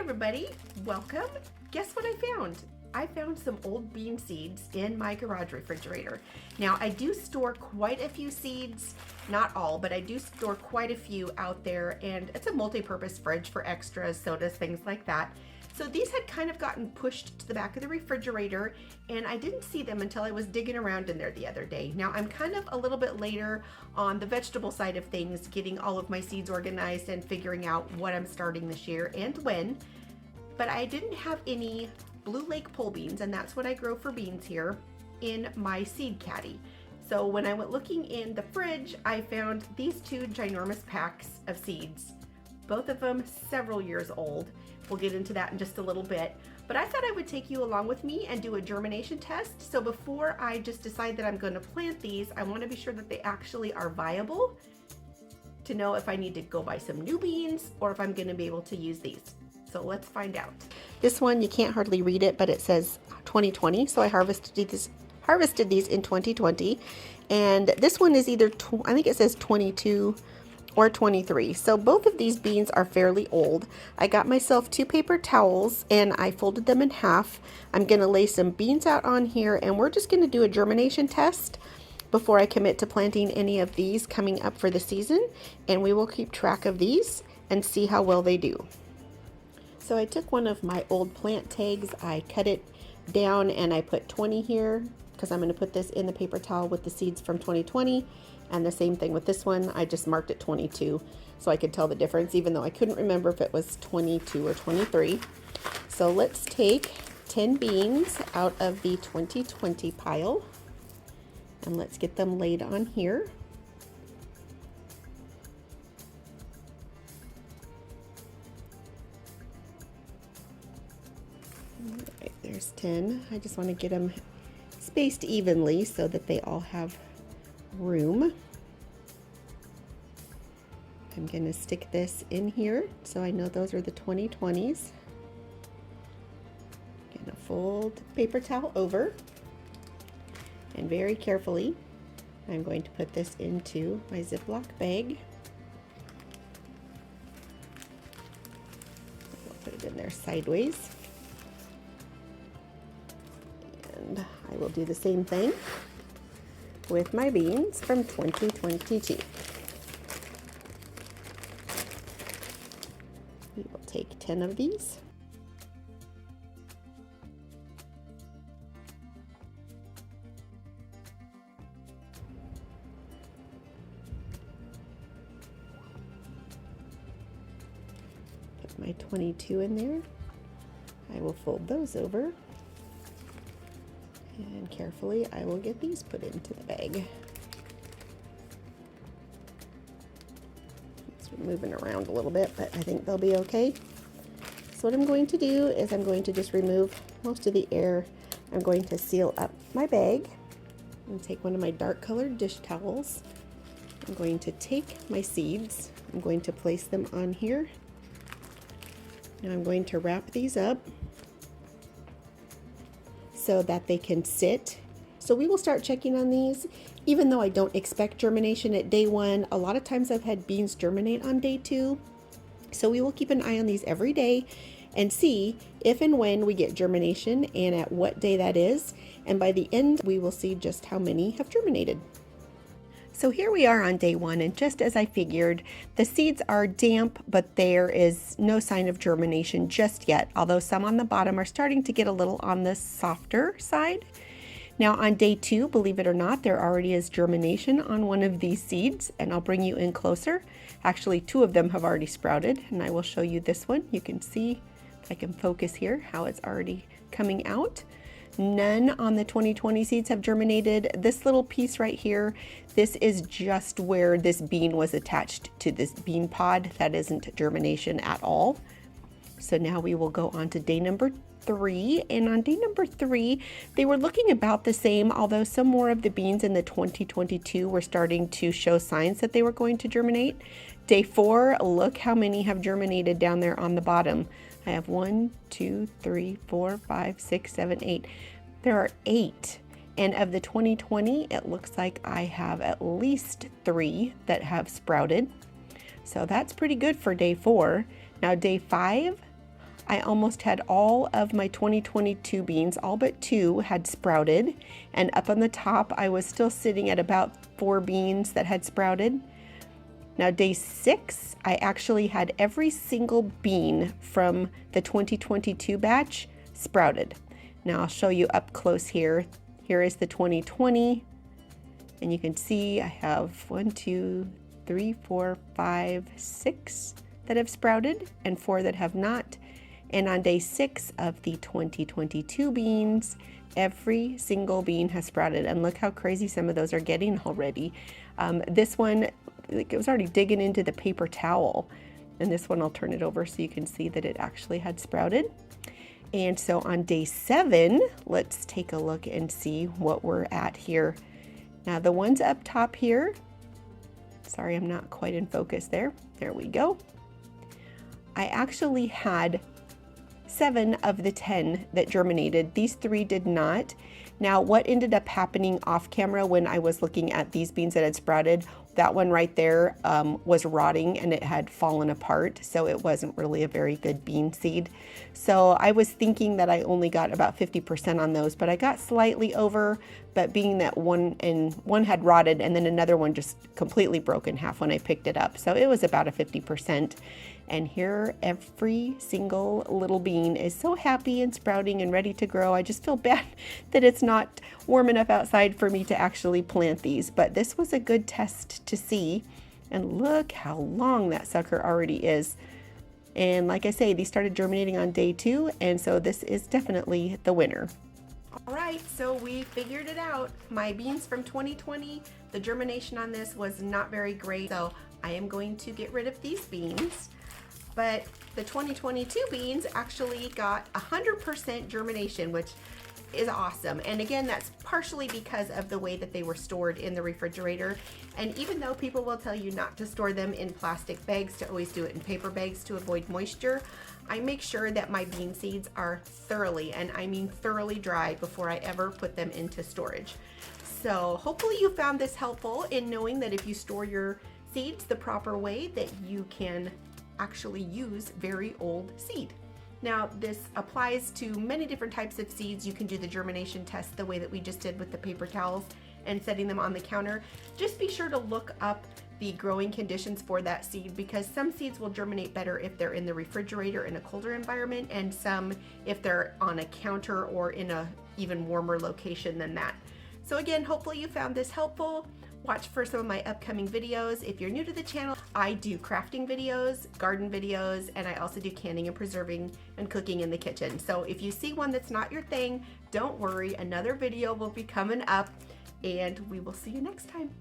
everybody, welcome. Guess what I found? I found some old bean seeds in my garage refrigerator. Now I do store quite a few seeds, not all, but I do store quite a few out there, and it's a multi-purpose fridge for extras, sodas, things like that. So these had kind of gotten pushed to the back of the refrigerator, and I didn't see them until I was digging around in there the other day. Now I'm kind of a little bit later on the vegetable side of things, getting all of my seeds organized and figuring out what I'm starting this year and when, but I didn't have any Blue Lake pole beans, and that's what I grow for beans here, in my seed caddy. So when I went looking in the fridge, I found these two ginormous packs of seeds, both of them several years old. We'll get into that in just a little bit, but I thought I would take you along with me and do a germination test. So before I just decide that I'm going to plant these, I want to be sure that they actually are viable to know if I need to go buy some new beans or if I'm going to be able to use these. So let's find out. This one, you can't hardly read it, but it says 2020. So I harvested these in 2020. And this one is either, I think it says 22 or 23. So both of these beans are fairly old. I got myself 2 paper towels and I folded them in half. I'm gonna lay some beans out on here, and we're just gonna do a germination test before I commit to planting any of these coming up for the season. And we will keep track of these and see how well they do. So I took one of my old plant tags, I cut it down and I put 20 here because I'm going to put this in the paper towel with the seeds from 2020, and the same thing with this one. I just marked it 22 so I could tell the difference, even though I couldn't remember if it was 22 or 23. So let's take 10 beans out of the 2020 pile and let's get them laid on here. Alright, there's 10. I just want to get them spaced evenly so that they all have room. I'm going to stick this in here so I know those are the 2020s. Going to fold paper towel over, and very carefully I'm going to put this into my Ziploc bag. I'll put it in there sideways. And I will do the same thing with my beans from 2022. We will take 10 of these. Put my 22 in there. I will fold those over. And carefully, I will get these put into the bag. It's moving around a little bit, but I think they'll be okay. So what I'm going to do is I'm going to just remove most of the air. I'm going to seal up my bag and take one of my dark colored dish towels. I'm going to take my seeds. I'm going to place them on here. Now I'm going to wrap these up so that they can sit. So we will start checking on these. Even though I don't expect germination at day 1, a lot of times I've had beans germinate on day 2. So we will keep an eye on these every day and see if and when we get germination and at what day that is. And by the end, we will see just how many have germinated. So here we are on day 1, and just as I figured, the seeds are damp, but there is no sign of germination just yet, although some on the bottom are starting to get a little on the softer side. Now on day 2, believe it or not, there already is germination on one of these seeds, and I'll bring you in closer. Actually, 2 of them have already sprouted, and I will show you this one. You can see, if I can focus here, how it's already coming out. None on the 2020 seeds have germinated. This little piece right here, this is just where this bean was attached to this bean pod. That isn't germination at all. So now we will go on to day number 3. And on day number 3, they were looking about the same, although some more of the beans in the 2022 were starting to show signs that they were going to germinate. Day 4, look how many have germinated down there on the bottom. I have 1, 2, 3, 4, 5, 6, 7, 8. There are 8. And of the 2020, it looks like I have at least 3 that have sprouted. So that's pretty good for day 4. Now day 5, I almost had all of my 2022 beans, all but 2 had sprouted, and up on the top I was still sitting at about 4 beans that had sprouted. Now day 6, I actually had every single bean from the 2022 batch sprouted. Now I'll show you up close here. Here is the 2020, and you can see I have 1, 2, 3, 4, 5, 6 that have sprouted and 4 that have not. And on day 6 of the 2022 beans, every single bean has sprouted. And look how crazy some of those are getting already. This one, it was already digging into the paper towel. And this one, I'll turn it over so you can see that it actually had sprouted. And so on day 7, let's take a look and see what we're at here. Now the ones up top here, sorry, I'm not quite in focus there. There we go. I actually had 7 of the 10 that germinated. These 3 did not. Now, what ended up happening off camera when I was looking at these beans that had sprouted, that one right there was rotting and it had fallen apart, so it wasn't really a very good bean seed. So I was thinking that I only got about 50% on those, but I got slightly over, but being that one had rotted and then another one just completely broke in half when I picked it up. So it was about a 50%. And here, every single little bean is so happy and sprouting and ready to grow. I just feel bad that it's not warm enough outside for me to actually plant these, but this was a good test to see. And look how long that sucker already is. And like I say, these started germinating on day 2, and so this is definitely the winner. All right, so we figured it out. My beans from 2020, the germination on this was not very great, so I am going to get rid of these beans. But the 2022 beans actually got 100% germination, which is awesome. And again, that's partially because of the way that they were stored in the refrigerator. And even though people will tell you not to store them in plastic bags, to always do it in paper bags to avoid moisture, I make sure that my bean seeds are thoroughly, and I mean thoroughly dry before I ever put them into storage. So hopefully you found this helpful in knowing that if you store your seeds the proper way, that you can actually use very old seed. Now this applies to many different types of seeds. You can do the germination test the way that we just did with the paper towels and setting them on the counter. Just be sure to look up the growing conditions for that seed, because some seeds will germinate better if they're in the refrigerator in a colder environment, and some if they're on a counter or in a even warmer location than that. So again, hopefully you found this helpful. Watch for some of my upcoming videos. If you're new to the channel, I do crafting videos, garden videos, and I also do canning and preserving and cooking in the kitchen. So if you see one that's not your thing, don't worry, another video will be coming up, and we will see you next time.